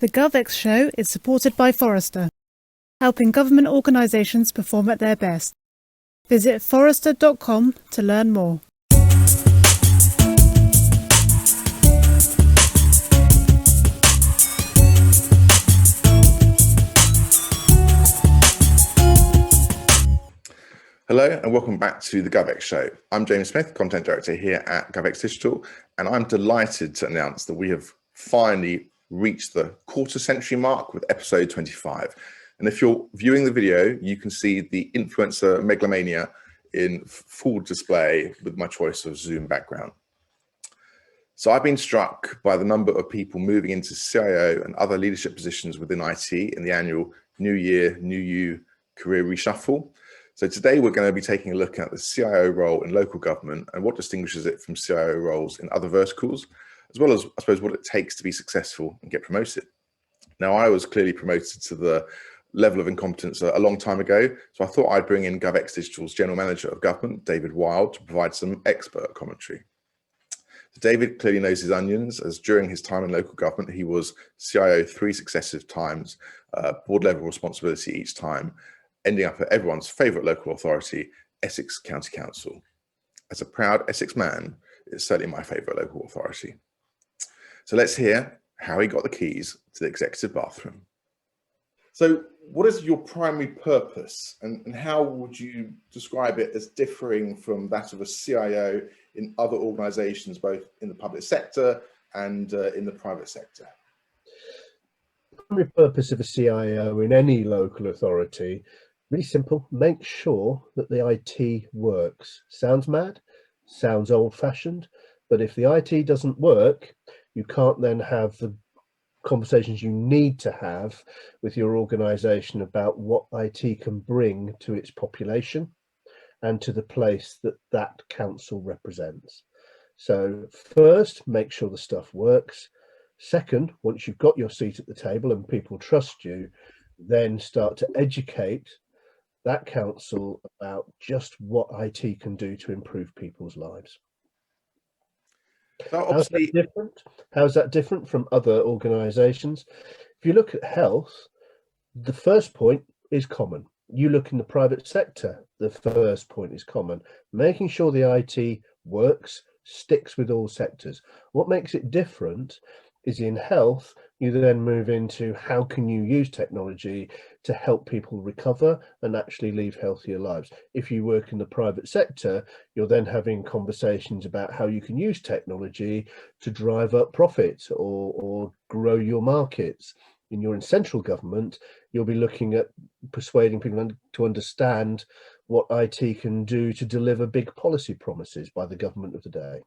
The GovX Show is supported by Forrester, helping government organisations perform at their best. Visit forrester.com to learn more. Hello and welcome back to the GovX Show. I'm James Smith, Content Director here at GovX Digital, and I'm delighted to announce that we have finally reached the quarter century mark with episode 25. And if you're viewing the video, you can see the influencer megalomania in full display with my choice of Zoom background. So I've been struck by the number of people moving into CIO and other leadership positions within IT in the annual New Year, New You career reshuffle. So today we're going to be taking a look at the CIO role in local government and what distinguishes it from CIO roles in other verticals, as well as, I suppose, what it takes to be successful and get promoted. Now, I was clearly promoted to the level of incompetence a long time ago, so I thought I'd bring in GovX Digital's General Manager of Government, David Wilde, to provide some expert commentary. So David clearly knows his onions, as during his time in local government, he was CIO 3 successive times, board level responsibility each time, ending up at everyone's favourite local authority, Essex County Council. As a proud Essex man, it's certainly my favourite local authority. So let's hear how he got the keys to the executive bathroom. So what is your primary purpose, and how would you describe it as differing from that of a CIO in other organisations, both in the public sector and in the private sector? The primary purpose of a CIO in any local authority, really simple: make sure that the IT works. Sounds mad, sounds old-fashioned, but if the IT doesn't work, you can't then have the conversations you need to have with your organisation about what IT can bring to its population and to the place that that council represents. So first, make sure the stuff works. Second, once you've got your seat at the table and people trust you, then start to educate that council about just what IT can do to improve people's lives. So How's that different from other organisations? If you look at health, the first point is common. You look in the private sector, the first point is common. Making sure the IT works, sticks with all sectors. What makes it different is in health, you then move into how can you use technology to help people recover and actually live healthier lives. If you work in the private sector, you're then having conversations about how you can use technology to drive up profits or grow your markets. When you're in central government, you'll be looking at persuading people to understand what IT can do to deliver big policy promises by the government of the day.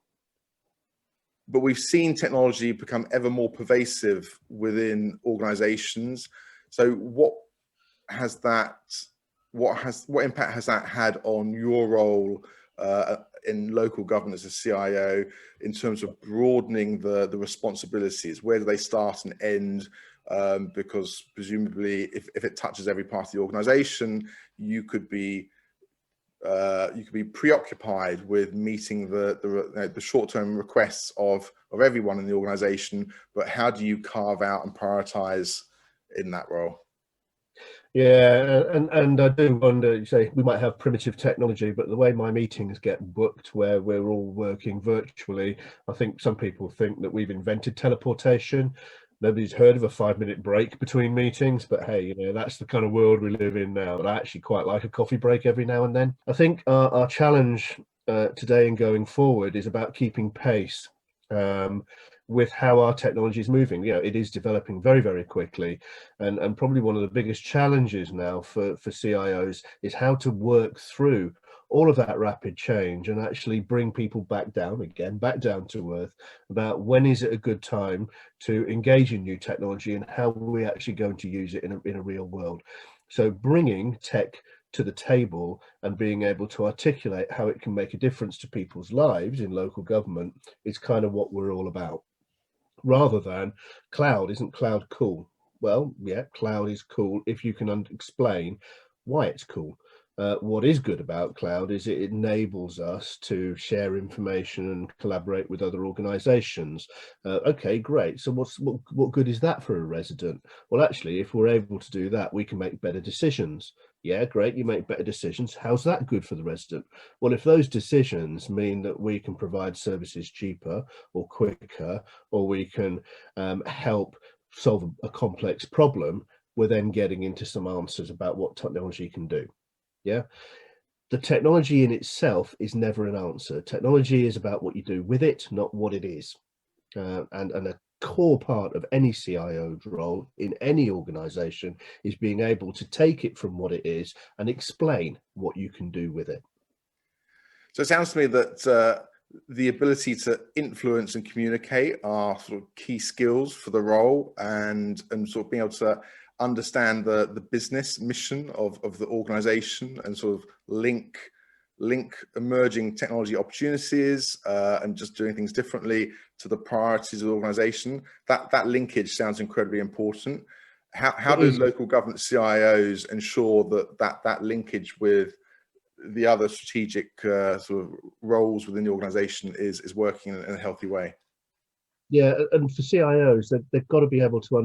But we've seen technology become ever more pervasive within organizations. So what impact has that had on your role in local government as a CIO in terms of broadening the responsibilities? Where do they start and end? Because presumably if it touches every part of the organization, you could be preoccupied with meeting the short-term requests of everyone in the organization, but how do you carve out and prioritize in that role? Yeah, and I do wonder, you say we might have primitive technology, but the way my meetings get booked where we're all working virtually, I think some people think that we've invented teleportation. Nobody's heard of a 5-minute break between meetings, but hey, you know, that's the kind of world we live in now. But I actually quite like a coffee break every now and then. I think our challenge today and going forward is about keeping pace with how our technology is moving. You know, it is developing very, very quickly, and probably one of the biggest challenges now for CIOs is how to work through all of that rapid change and actually bring people back down to earth about when is it a good time to engage in new technology and how we're actually going to use it in a real world. So bringing tech to the table and being able to articulate how it can make a difference to people's lives in local government is kind of what we're all about. Rather than isn't cloud cool? Well, yeah, cloud is cool if you can explain why it's cool. What is good about cloud is it enables us to share information and collaborate with other organizations. Okay, great. So what good is that for a resident? Well, actually, if we're able to do that, we can make better decisions. Yeah, great. You make better decisions. How's that good for the resident? Well, if those decisions mean that we can provide services cheaper or quicker, or we can help solve a complex problem, we're then getting into some answers about what technology can do. Yeah, the technology in itself is never an answer. Technology is about what you do with it, not what it is. And a core part of any CIO role in any organization is being able to take it from what it is and explain what you can do with it. So it sounds to me that the ability to influence and communicate are sort of key skills for the role, and sort of being able to understand the business mission of the organization and sort of link emerging technology opportunities and just doing things differently to the priorities of the organization. That linkage sounds incredibly important. How do local government CIOs ensure that linkage with the other strategic sort of roles within the organization is working in a healthy way? Yeah, and for CIOs, they've got to be able to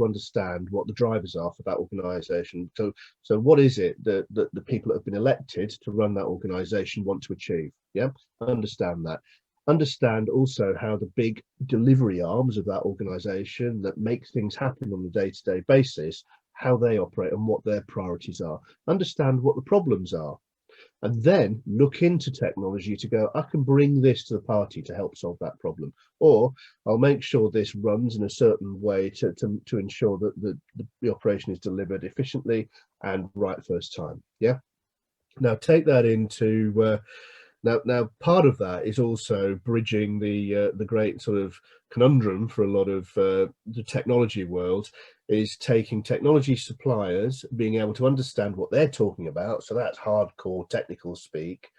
understand what the drivers are for that organisation. So what is it that the people that have been elected to run that organisation want to achieve? Yeah, understand that. Understand also how the big delivery arms of that organisation that make things happen on a day-to-day basis, how they operate and what their priorities are. Understand what the problems are. And then look into technology to go, I can bring this to the party to help solve that problem, or I'll make sure this runs in a certain way to ensure that the operation is delivered efficiently and right first time. Yeah. Now take that into now part of that is also bridging the great sort of conundrum for a lot of the technology world, is taking technology suppliers, being able to understand what they're talking about. So that's hardcore technical speak,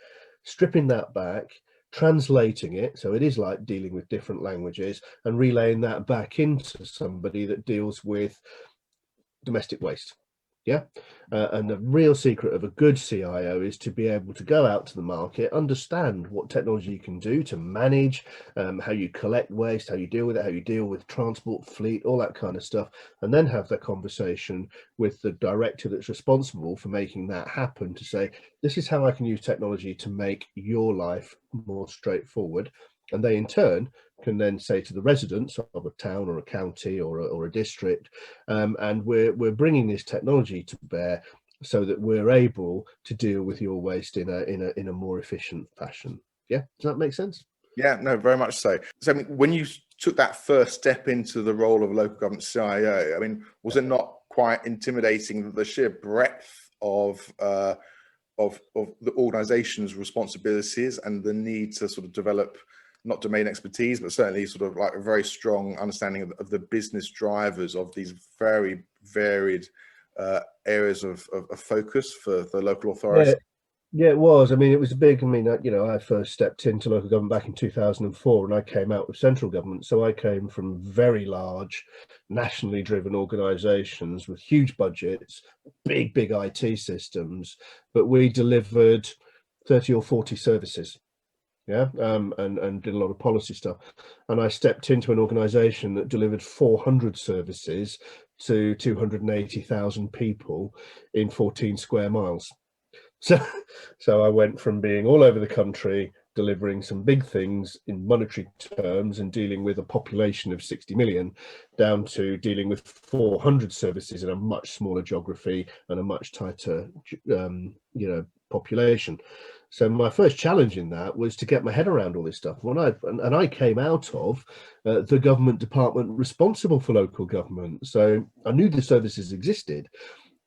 stripping that back, translating it. So it is like dealing with different languages and relaying that back into somebody that deals with domestic waste. Yeah. And the real secret of a good CIO is to be able to go out to the market, understand what technology you can do to manage how you collect waste, how you deal with it, how you deal with transport, fleet, all that kind of stuff, and then have that conversation with the director that's responsible for making that happen to say, this is how I can use technology to make your life more straightforward. And they in turn can then say to the residents of a town or a county or a district, and we're bringing this technology to bear so that we're able to deal with your waste in a more efficient fashion. Yeah, does that make sense? Yeah, no, very much so. So I mean, when you took that first step into the role of local government CIO, I mean, was it not quite intimidating, the sheer breadth of the organization's responsibilities and the need to sort of develop not domain expertise, but certainly sort of like a very strong understanding of the business drivers of these very varied areas of focus for the local authority? Yeah, it was. I mean, it was a big, I mean, I first stepped into local government back in 2004 and I came out with central government. So I came from very large, nationally driven organizations with huge budgets, big IT systems, but we delivered 30 or 40 services. Yeah, and did a lot of policy stuff. And I stepped into an organization that delivered 400 services to 280,000 people in 14 square miles. So I went from being all over the country, delivering some big things in monetary terms and dealing with a population of 60 million, down to dealing with 400 services in a much smaller geography and a much tighter, population. So my first challenge in that was to get my head around all this stuff. And I came out of the government department responsible for local government. So I knew the services existed,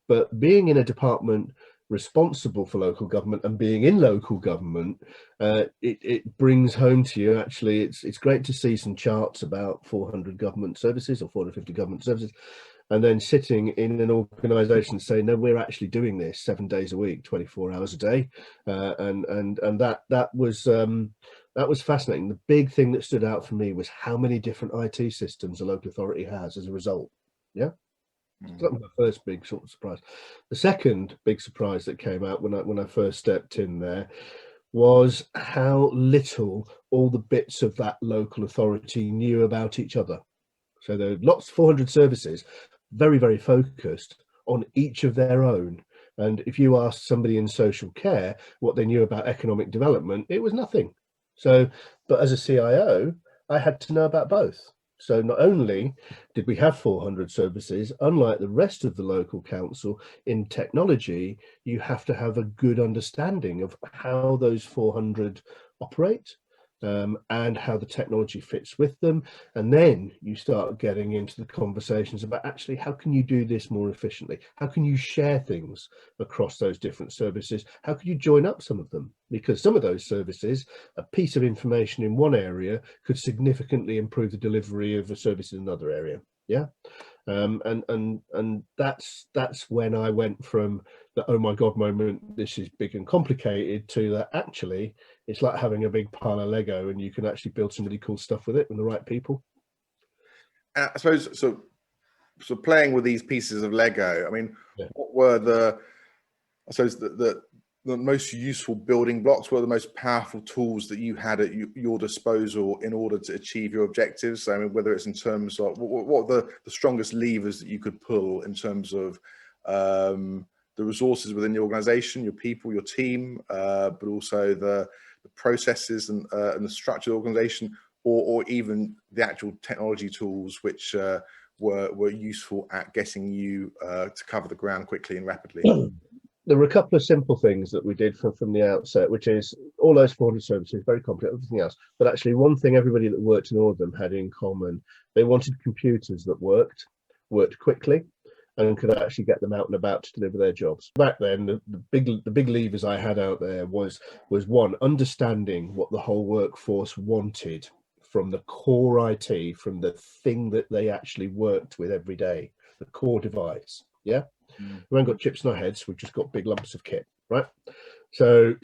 but being in a department responsible for local government and being in local government, it brings home to you, actually, it's great to see some charts about 400 government services or 450 government services, and then sitting in an organization saying, no, we're actually doing this 7 days a week, 24 hours a day. And that was fascinating. The big thing that stood out for me was how many different IT systems a local authority has as a result. Yeah. That was my first big sort of surprise. The second big surprise that came out when I first stepped in there was how little all the bits of that local authority knew about each other. So there are lots, 400 services, very, very focused on each of their own. And if you asked somebody in social care what they knew about economic development, it was nothing. So, but as a CIO, I had to know about both. So not only did we have 400 services, unlike the rest of the local council, in technology, you have to have a good understanding of how those 400 operate, and how the technology fits with them. And then you start getting into the conversations about actually how can you do this more efficiently? How can you share things across those different services? How can you join up some of them? Because some of those services, a piece of information in one area could significantly improve the delivery of a service in another area. Yeah. And that's when I went from the oh my god moment, this is big and complicated, to that actually it's like having a big pile of Lego and you can actually build some really cool stuff with it with the right people. I suppose so playing with these pieces of Lego, I mean, Yeah. what were I suppose the most useful building blocks, were the most powerful tools that you had at your disposal in order to achieve your objectives? I mean, whether it's in terms of what the strongest levers that you could pull in terms of the resources within the organization, your people, your team, but also the processes and the structure of the organization, or even the actual technology tools which were useful at getting you to cover the ground quickly and rapidly? There were a couple of simple things that we did from the outset, which is all those 400 services, very complex, everything else. But actually one thing everybody that worked in all of them had in common, they wanted computers that worked quickly and could actually get them out and about to deliver their jobs. Back then, the big levers I had out there was one, understanding what the whole workforce wanted from the core IT, from the thing that they actually worked with every day, the core device. Yeah. We haven't got chips in our heads, we've just got big lumps of kit, right? So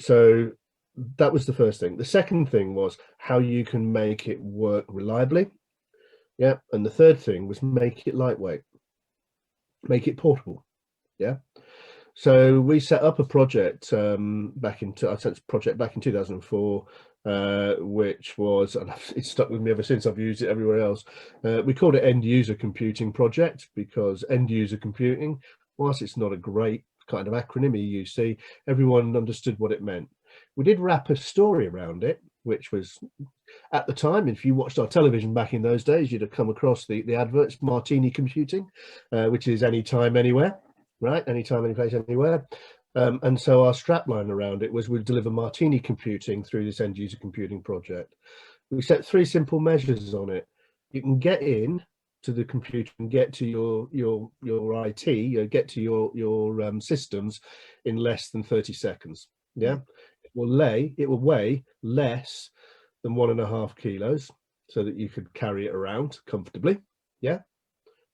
that was the first thing. The second thing was how you can make it work reliably. Yeah. And the third thing was make it lightweight, make it portable. Yeah. So we set up a project back in 2004, which was, and it's stuck with me ever since. I've used it everywhere else. We called it End User Computing Project, because end user computing, whilst it's not a great kind of acronym EUC, everyone understood what it meant. We did wrap a story around it, which was, at the time, if you watched our television back in those days, you'd have come across the adverts, Martini Computing, which is anytime, anywhere, right? Anytime, any place, anywhere. And so our strapline around it was we'd deliver Martini Computing through this end user computing project. We set 3 simple measures on it. You can get in to the computer and get to your IT, get to your systems in less than 30 seconds. Yeah, it will weigh less than 1.5 kilos, so that you could carry it around comfortably. Yeah,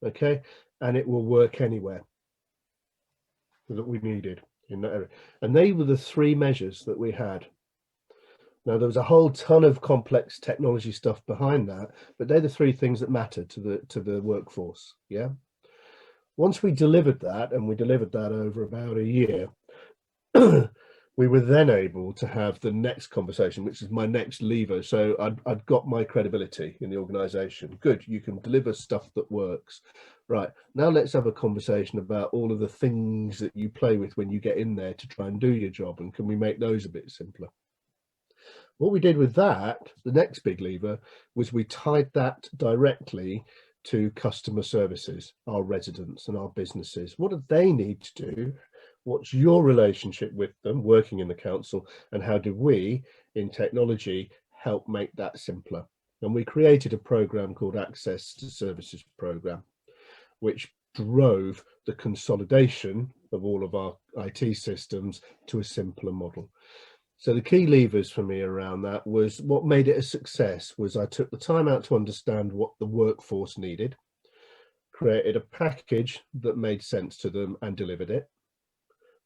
okay, and it will work anywhere that we needed in that area. And they were the 3 measures that we had. Now, there was a whole ton of complex technology stuff behind that, but they're the 3 things that matter to the workforce. Yeah. Once we delivered that, and we delivered that over about a year, we were then able to have the next conversation, which is my next lever. So I'd got my credibility in the organization. Good, you can deliver stuff that works. Right, now let's have a conversation about all of the things that you play with when you get in there to try and do your job, and can we make those a bit simpler? What we did with that, the next big lever, was we tied that directly to customer services, our residents and our businesses. What do they need to do? What's your relationship with them working in the council, and how do we in technology help make that simpler? And we created a program called Access to Services Program, which drove the consolidation of all of our IT systems to a simpler model. So the key levers for me around that was, what made it a success was I took the time out to understand what the workforce needed, created a package that made sense to them and delivered it.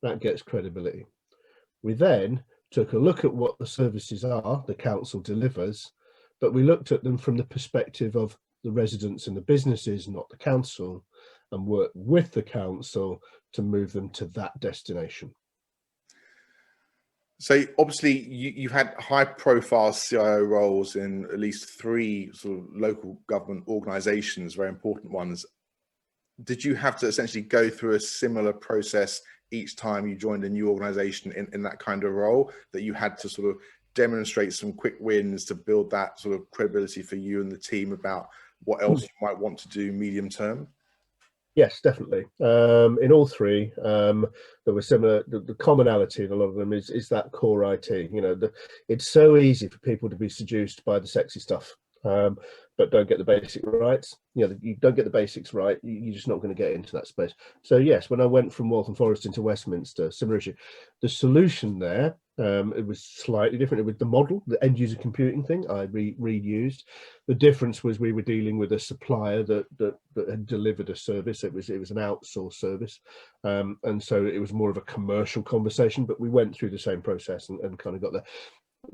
That gets credibility. We then took a look at what the services are the council delivers, but we looked at them from the perspective of the residents and the businesses, not the council. and work with the council to move them to that destination. So obviously you've had high profile CIO roles in at least 3 sort of local government organizations, very important ones. Did you have to essentially go through a similar process each time you joined a new organization in that kind of role, that you had to sort of demonstrate some quick wins to build that sort of credibility for you and the team about what else you might want to do medium term? Yes, definitely. In all 3, there was similar. The commonality in a lot of them is that core IT. You know, it's so easy for people to be seduced by the sexy stuff, but don't get the basic rights. You know, you don't get the basics right, you're just not going to get into that space. So yes, when I went from Waltham Forest into Westminster, similar issue. The solution there, it was slightly different. It was the model, the end user computing thing I reused. The difference was we were dealing with a supplier that had delivered a service. It was an outsourced service, and so it was more of a commercial conversation, but we went through the same process and kind of got there.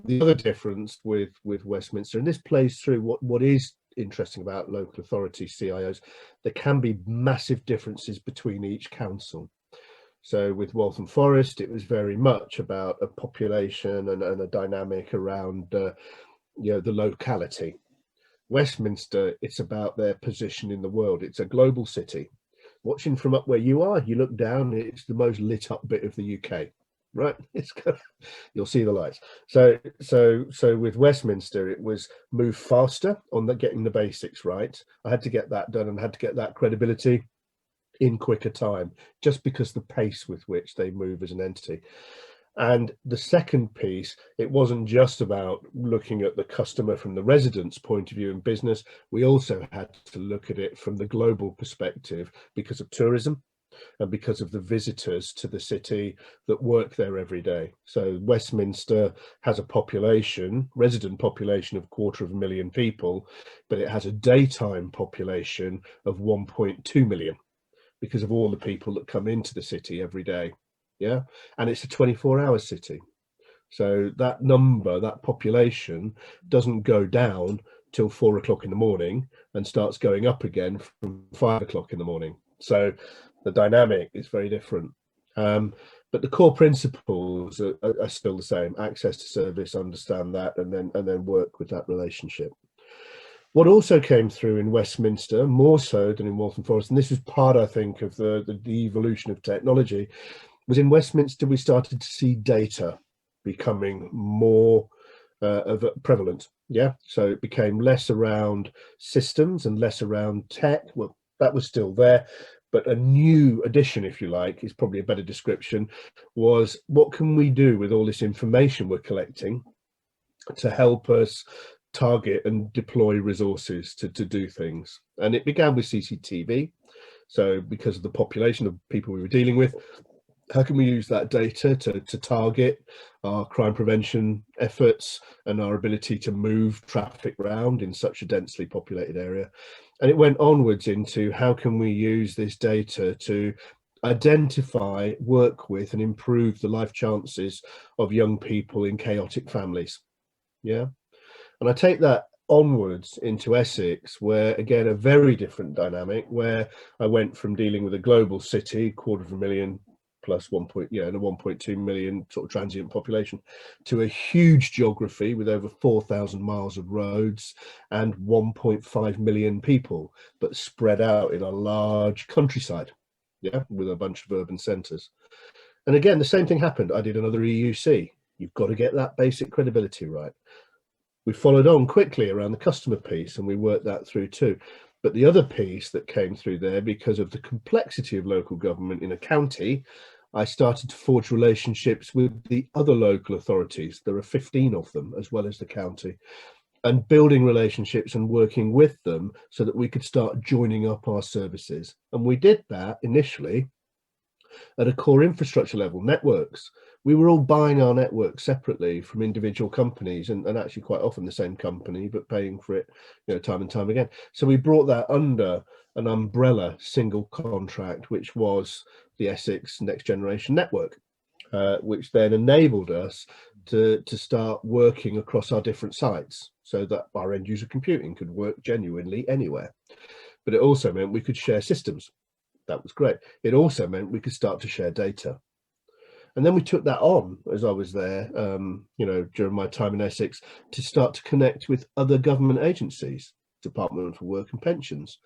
The other difference with Westminster, and this plays through what is interesting about local authority CIOs, there can be massive differences between each council. So with Waltham Forest, it was very much about a population and a dynamic around you know, the locality. Westminster, it's about their position in the world. It's a global city. Watching from up where you are, you look down, it's the most lit up bit of the UK, right? It's you'll see the lights. So with Westminster, it was move faster on getting the basics right. I had to get that done and had to get that credibility in quicker time, just because the pace with which they move as an entity. And the second piece, it wasn't just about looking at the customer from the resident's point of view in business. We also had to look at it from the global perspective because of tourism and because of the visitors to the city that work there every day. So Westminster has a population, resident population of 250,000 people, but it has a daytime population of 1.2 million because of all the people that come into the city every day. Yeah, and it's a 24-hour city. So that number, that population doesn't go down till 4 o'clock in the morning and starts going up again from 5 o'clock in the morning. So the dynamic is very different. But the core principles are still the same: access to service, understand that, and then work with that relationship. What also came through in Westminster, more so than in Waltham Forest, and this is part, I think, of the evolution of technology, was in Westminster we started to see data becoming more prevalent. Yeah, so it became less around systems and less around tech. Well, that was still there, but a new addition, if you like, is probably a better description, was what can we do with all this information we're collecting to help us target and deploy resources to do things. And it began with CCTV. So because of the population of people we were dealing with, how can we use that data to target our crime prevention efforts and our ability to move traffic around in such a densely populated area? And it went onwards into how can we use this data to identify, work with, and improve the life chances of young people in chaotic families. Yeah. And I take that onwards into Essex, where again, a very different dynamic, where I went from dealing with a global city, 250,000 plus 1.2 million sort of transient population, to a huge geography with over 4,000 miles of roads and 1.5 million people, but spread out in a large countryside, yeah, with a bunch of urban centres. And again, the same thing happened. I did another EUC. You've got to get that basic credibility right. We followed on quickly around the customer piece and we worked that through too. But the other piece that came through there, because of the complexity of local government in a county, I started to forge relationships with the other local authorities. There are 15 of them, as well as the county, and building relationships and working with them so that we could start joining up our services. And we did that initially at a core infrastructure level, networks. We were all buying our network separately from individual companies, and actually quite often the same company, but paying for it, you know, time and time again. So we brought that under an umbrella single contract, which was the Essex Next Generation Network, which then enabled us to start working across our different sites so that our end user computing could work genuinely anywhere. But it also meant we could share systems. That was great. It also meant we could start to share data. And then we took that on as I was there, during my time in Essex, to start to connect with other government agencies, Department for Work and Pensions,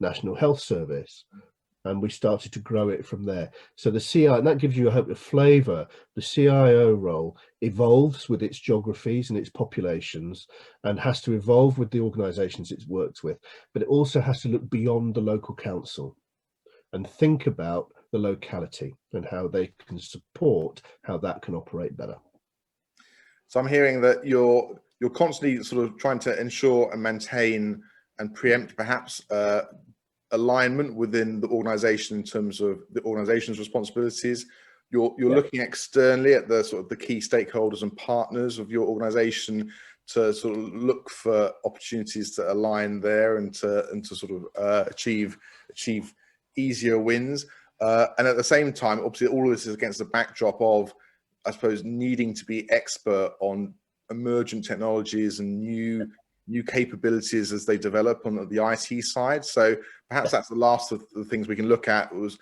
National Health Service, and we started to grow it from there. So the CIO, and that gives you, I hope, a flavour. The CIO role evolves with its geographies and its populations, and has to evolve with the organisations it works with, but it also has to look beyond the local council and think about the locality and how they can support how that can operate better. So I'm hearing that you're constantly sort of trying to ensure and maintain and preempt perhaps alignment within the organization in terms of the organization's responsibilities. You're looking externally at the sort of the key stakeholders and partners of your organization to sort of look for opportunities to align there and to sort of achieve easier wins. And at the same time, obviously, all of this is against the backdrop of, I suppose, needing to be expert on emergent technologies and new capabilities as they develop on the IT side. So perhaps that's the last of the things we can look at was,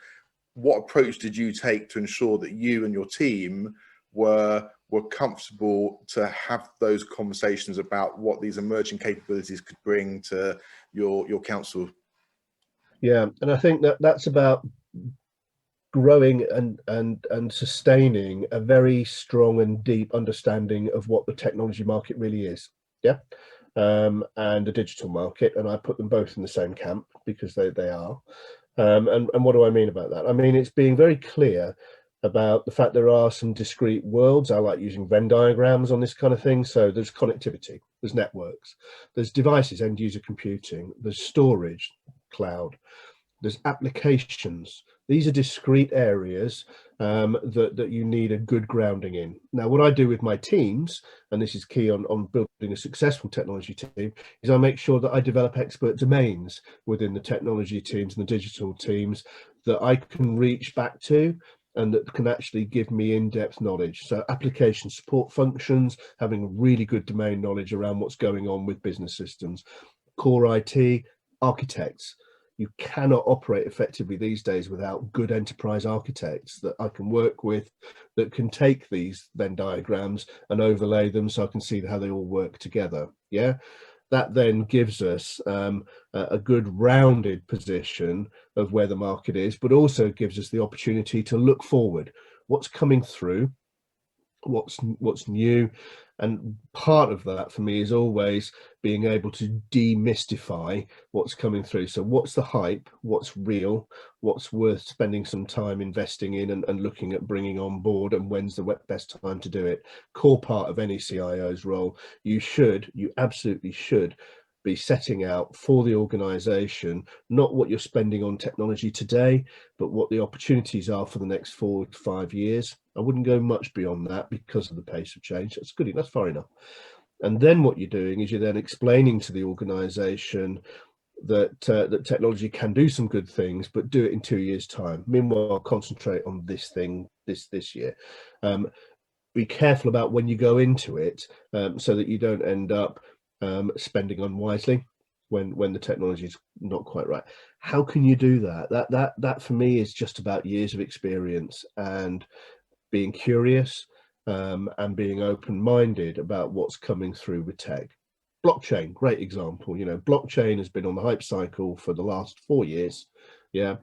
what approach did you take to ensure that you and your team were comfortable to have those conversations about what these emerging capabilities could bring to your council? Yeah, and I think that's about growing and sustaining a very strong and deep understanding of what the technology market really is. Yeah. And the digital market, and I put them both in the same camp because they are. And what do I mean about that? I mean, it's being very clear about the fact there are some discrete worlds. I like using Venn diagrams on this kind of thing. So there's connectivity, there's networks, there's devices, end user computing, there's storage, cloud, there's applications. These are discrete areas that you need a good grounding in. Now, what I do with my teams, and this is key on building a successful technology team, is I make sure that I develop expert domains within the technology teams and the digital teams that I can reach back to and that can actually give me in-depth knowledge. So application support functions, having really good domain knowledge around what's going on with business systems, core IT, architects. You cannot operate effectively these days without good enterprise architects that I can work with, that can take these Venn diagrams and overlay them so I can see how they all work together. Yeah, that then gives us a good rounded position of where the market is, but also gives us the opportunity to look forward. What's coming through? What's new? And part of that for me is always being able to demystify what's coming through. So what's the hype, what's real, what's worth spending some time investing in and looking at bringing on board, and when's the best time to do it. Core part of any CIO's role. You absolutely should be setting out for the organization, not what you're spending on technology today, but what the opportunities are for the next 4 to 5 years. I wouldn't go much beyond that because of the pace of change. That's good, that's far enough. And then what you're doing is you're then explaining to the organization that that technology can do some good things, but do it in 2 years' time. Meanwhile, concentrate on this thing this year. Be careful about when you go into it, so that you don't end up spending unwisely when the technology is not quite right. How can you do that? That for me is just about years of experience and being curious and being open-minded about what's coming through with tech. Blockchain, great example. Blockchain has been on the hype cycle for the last 4 years. Yeah.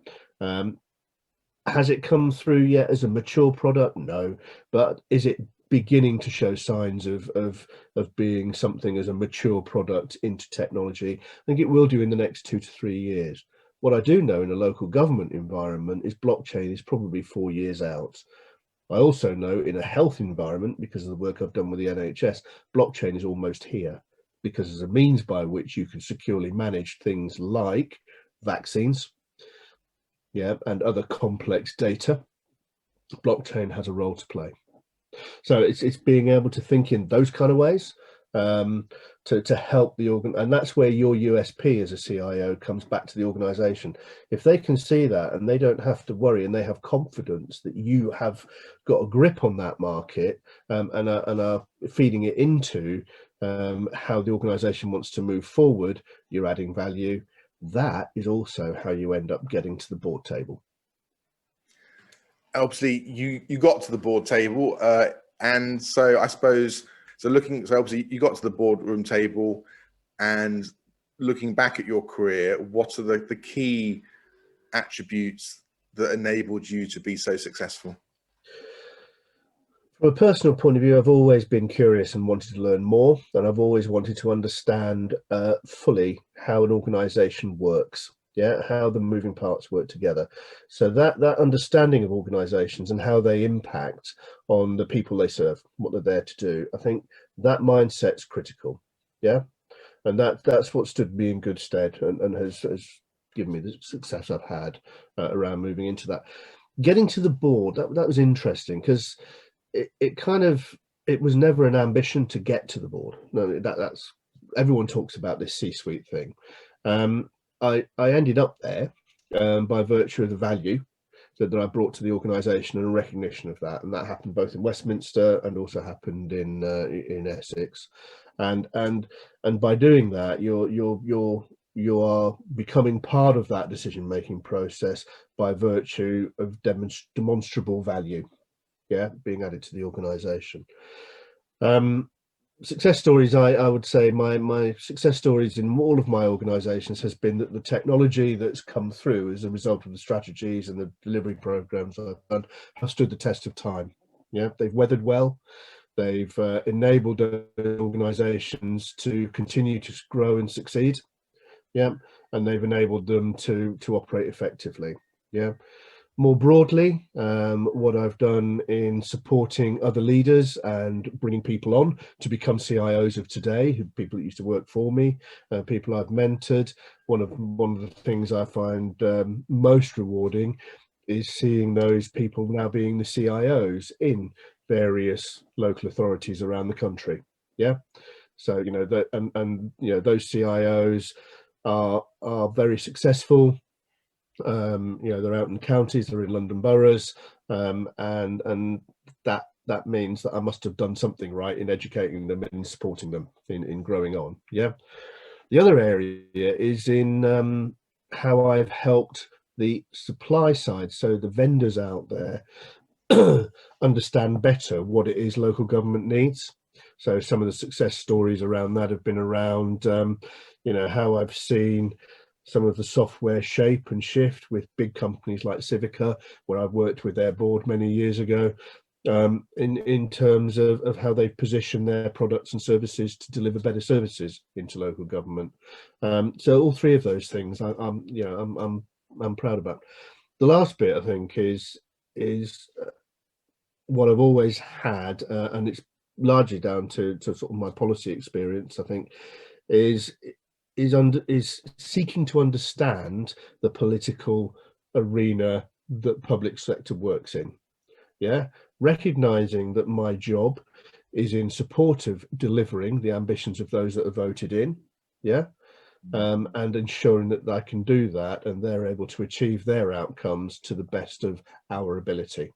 Has it come through yet as a mature product? No, but is it beginning to show signs of being something as a mature product into technology? I think it will do in the next 2 to 3 years. What I do know in a local government environment is blockchain is probably 4 years out. I also know in a health environment, because of the work I've done with the NHS, blockchain is almost here, because as a means by which you can securely manage things like vaccines, yeah, and other complex data, blockchain has a role to play. So it's being able to think in those kind of ways to help the organ, and that's where your USP as a CIO comes back to the organization. If they can see that and they don't have to worry and they have confidence that you have got a grip on that market and are feeding it into how the organization wants to move forward, you're adding value. that is also how you end up getting to the board table. Obviously, you got to the board table, and so I suppose so. Obviously, you got to the boardroom table, and looking back at your career, what are the key attributes that enabled you to be so successful? From a personal point of view, I've always been curious and wanted to learn more, and I've always wanted to understand fully how an organization works, how the moving parts work together. So that understanding of organizations and how they impact on the people they serve, what they're there to do, I think that mindset's critical, and that's what stood me in good stead and has given me the success I've had around moving into that. Getting to the board, that was interesting, because it was never an ambition to get to the board. No, that's everyone talks about this C-suite thing. I ended up there by virtue of the value that I brought to the organisation and a recognition of that, and that happened both in Westminster and also happened in Essex, and by doing that, you are becoming part of that decision-making process by virtue of demonstrable value. Being added to the organization. Success stories, I would say my success stories in all of my organizations has been that the technology that's come through as a result of the strategies and the delivery programs I've done have stood the test of time. They've weathered well. They've enabled organizations to continue to grow and succeed. And they've enabled them to operate effectively. More broadly, what I've done in supporting other leaders and bringing people on to become CIOs of today, people that used to work for me, people I've mentored. One of the things I find most rewarding is seeing those people now being the CIOs in various local authorities around the country. So those CIOs are very successful. They're out in counties, they're in London boroughs, and that means that I must have done something right in educating them and supporting them in growing on. The other area is in how I've helped the supply side, so the vendors out there understand better what it is local government needs. So some of the success stories around that have been around how I've seen some of the software shape and shift with big companies like Civica, where I've worked with their board many years ago, in terms of how they position their products and services to deliver better services into local government. So all three of those things I'm proud about. The last bit, I think, is what I've always had, and it's largely down to sort of my policy experience, I think, is seeking to understand the political arena that public sector works in. Recognizing that my job is in support of delivering the ambitions of those that are voted in, and ensuring that I can do that and they're able to achieve their outcomes to the best of our ability.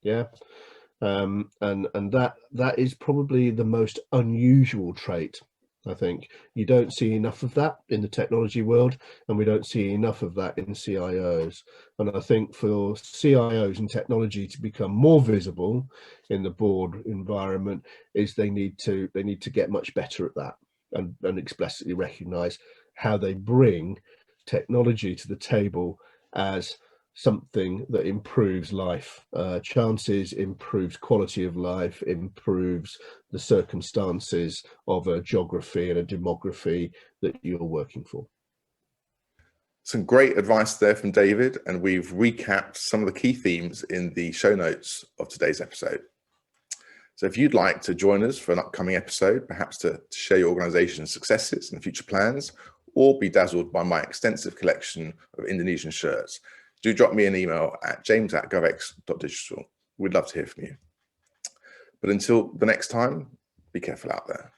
And that is probably the most unusual trait. I think you don't see enough of that in the technology world, and we don't see enough of that in CIOs. And I think for CIOs and technology to become more visible in the board environment, is they need to get much better at that and explicitly recognize how they bring technology to the table as something that improves life chances, improves quality of life, improves the circumstances of a geography and a demography that you're working for. Some great advice there from David, and we've recapped some of the key themes in the show notes of today's episode. So if you'd like to join us for an upcoming episode, perhaps to share your organization's successes and future plans, or be dazzled by my extensive collection of Indonesian shirts, do drop me an email at james@govx.digital. We'd love to hear from you. But until the next time, be careful out there.